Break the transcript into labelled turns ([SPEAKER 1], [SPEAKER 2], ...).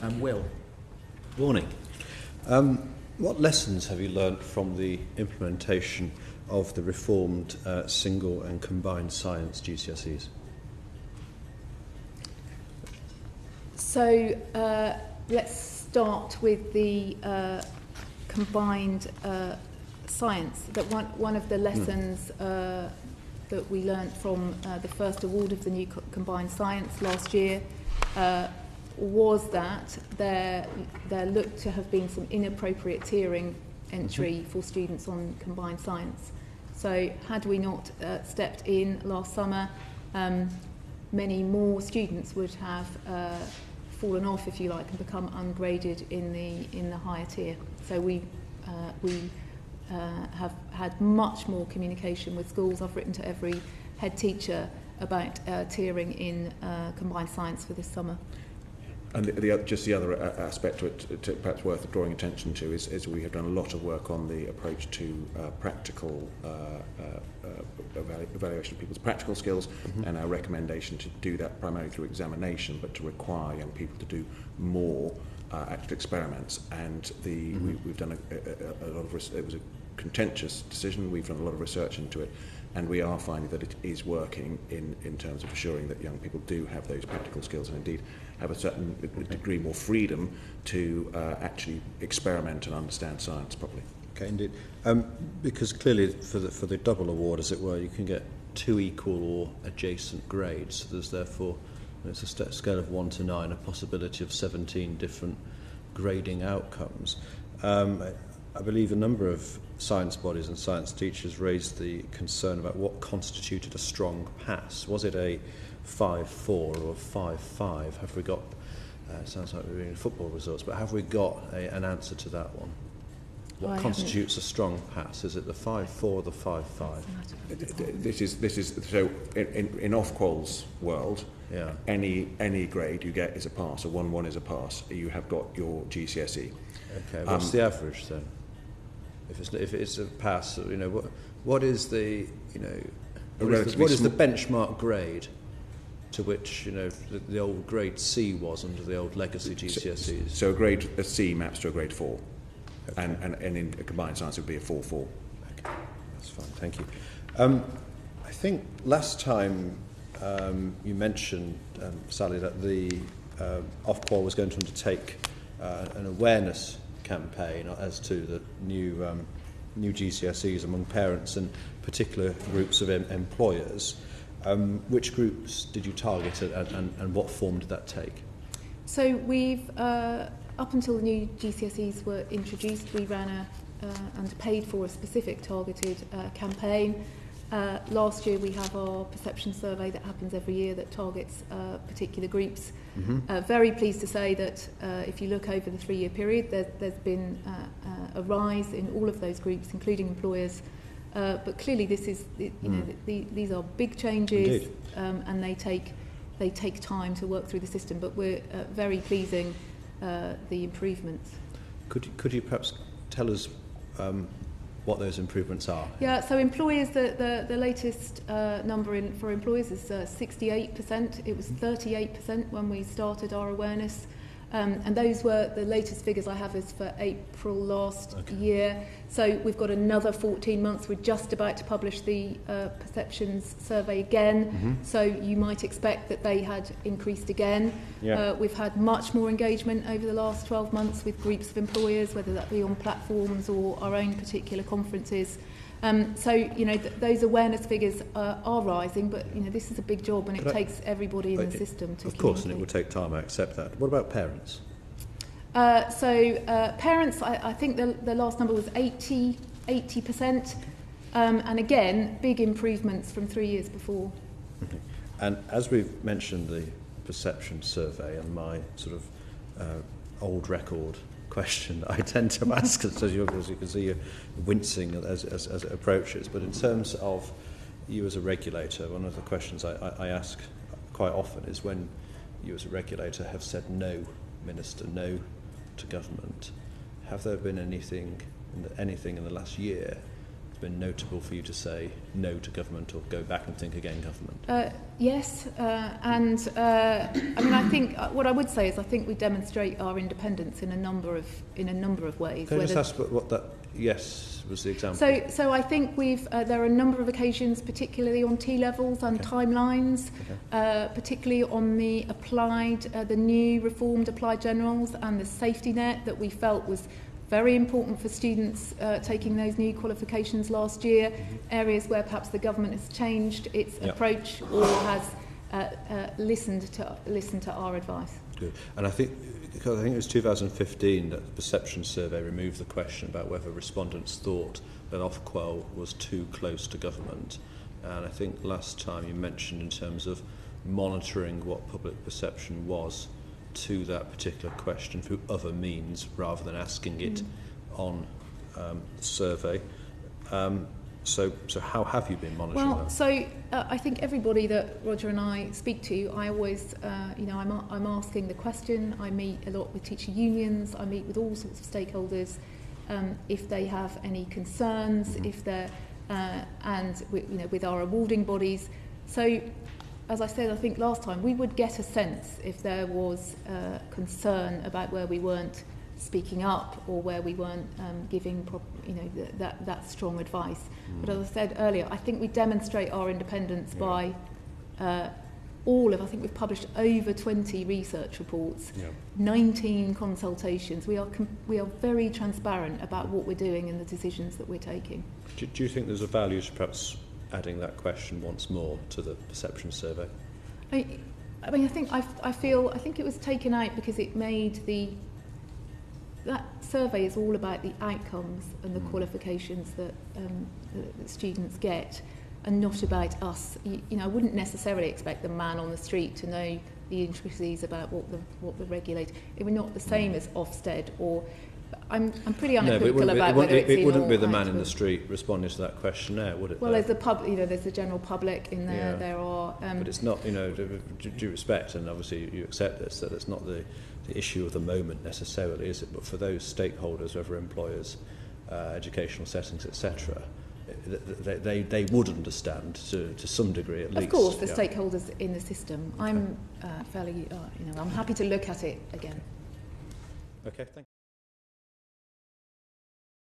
[SPEAKER 1] and Will.
[SPEAKER 2] Morning. What lessons have you learnt from the implementation of the reformed single and combined science GCSEs?
[SPEAKER 3] So let's start with the combined science. That one of the lessons that we learnt from the first award of the new combined science last year was that there looked to have been some inappropriate tiering entry for students on combined science. So had we not stepped in last summer, many more students would have fallen off, if you like, and become ungraded in the higher tier. So we have had much more communication with schools. I've written to every head teacher about tiering in combined science for this summer.
[SPEAKER 4] And the other aspect to it, perhaps worth drawing attention to, is we have done a lot of work on the approach to practical evaluation of people's practical skills, and our recommendation to do that primarily through examination, but to require young people to do more actual experiments. And we've done a lot of it was a contentious decision. We've done a lot of research into it, and we are finding that it is working in terms of assuring that young people do have those practical skills and indeed have a certain degree more freedom to actually experiment and understand science properly.
[SPEAKER 2] Okay, indeed. Because clearly for the double award, as it were, you can get 2 equal or adjacent grades. So there's therefore, it's a scale of 1 to 9, a possibility of 17 different grading outcomes. I believe a number of science bodies and science teachers raised the concern about what constituted a strong pass. Was it a 5-4 or a 5-5? Have we got, sounds like we're reading football results, but have we got an answer to that one? What constitutes a strong pass? Is it the 5-4 or the 5-5?
[SPEAKER 4] This is so in Ofqual's world, any grade you get is a pass. A 1-1 is a pass. You have got your GCSE.
[SPEAKER 2] Okay, what's the average then? If it's a pass, what is the what is the benchmark grade to which the old grade C was under the old legacy GCSEs?
[SPEAKER 4] So a C maps to a grade 4, okay. and in a combined science it would be a 4-4.
[SPEAKER 2] Okay, that's fine. Thank you. I think last time you mentioned, Sally, that the Ofqual was going to undertake an awareness campaign as to the new GCSEs among parents and particular groups of employers. Which groups did you target and what form did that take?
[SPEAKER 3] So we've, up until the new GCSEs were introduced, we ran and paid for a specific targeted campaign. Last year we have our perception survey that happens every year that targets particular groups. Very pleased to say that if you look over the 3-year period, there's been a rise in all of those groups, including employers. But clearly this is, these are big changes, and they take time to work through the system. But we're very pleasing the improvements.
[SPEAKER 2] Could you perhaps tell us what those improvements are?
[SPEAKER 3] Yeah, so employers, the latest number for employers is 68%. It was 38% when we started our awareness. And those were the latest figures I have is for April last year. So we've got another 14 months. We're just about to publish the perceptions survey again. So you might expect that they had increased again. We've had much more engagement over the last 12 months with groups of employers, whether that be on platforms or our own particular conferences. So, those awareness figures are rising, but, this is a big job and it takes everybody in the system to
[SPEAKER 2] Of course, and it will take time, I accept that. What about parents?
[SPEAKER 3] Parents, I think the last number was 80%. And again, big improvements from 3 years before.
[SPEAKER 2] And as we've mentioned the perception survey and my sort of old record question I tend to ask, as you can see, you're wincing as it approaches. But in terms of you as a regulator, one of the questions I ask quite often is when you as a regulator have said no, Minister, no to government, have there been anything in the last year that's been notable for you to say no to government or go back and think again government?
[SPEAKER 3] Yes, I mean, I think what I would say is I think we demonstrate our independence in a number of ways.
[SPEAKER 2] Can I just ask what that yes was the example?
[SPEAKER 3] So I think there are a number of occasions, particularly on T-levels and timelines, particularly on the new reformed applied generals and the safety net that we felt was very important for students taking those new qualifications last year, areas where perhaps the government has changed its approach or has listened to our advice.
[SPEAKER 2] Good. And I think it was 2015 that the perception survey removed the question about whether respondents thought that Ofqual was too close to government. And I think last time you mentioned in terms of monitoring what public perception was to that particular question through other means rather than asking it on the survey. So how have you been monitoring that?
[SPEAKER 3] So I think everybody that Roger and I speak to, I always, I'm asking the question. I meet a lot with teacher unions. I meet with all sorts of stakeholders. If they have any concerns, if they're, and with our awarding bodies. So, as I said, I think last time we would get a sense if there was concern about where we weren't speaking up or where we weren't giving that strong advice. But as I said earlier, I think we demonstrate our independence by I think we've published over 20 research reports, 19 consultations. We are very transparent about what we're doing and the decisions that we're taking.
[SPEAKER 2] Do you think there's a value to perhaps adding that question once more to the perception survey?
[SPEAKER 3] I think it was taken out because it made that survey is all about the outcomes and the qualifications that students get, and not about us. I wouldn't necessarily expect the man on the street to know the intricacies about what the regulator. It would not the same as Ofsted or. I'm pretty unequivocal about whether it's
[SPEAKER 2] it wouldn't be the man in the street responding to that questionnaire, would it?
[SPEAKER 3] Well, there's the general public in there. Yeah. There are.
[SPEAKER 2] But it's not, due respect, and obviously you accept this, that it's not the issue of the moment necessarily, is it? But for those stakeholders, whether employers, educational settings, etc., they would understand to some degree at least.
[SPEAKER 3] Of course, the stakeholders in the system. Okay. I'm fairly, I'm happy to look at it again.
[SPEAKER 2] Okay, thank you.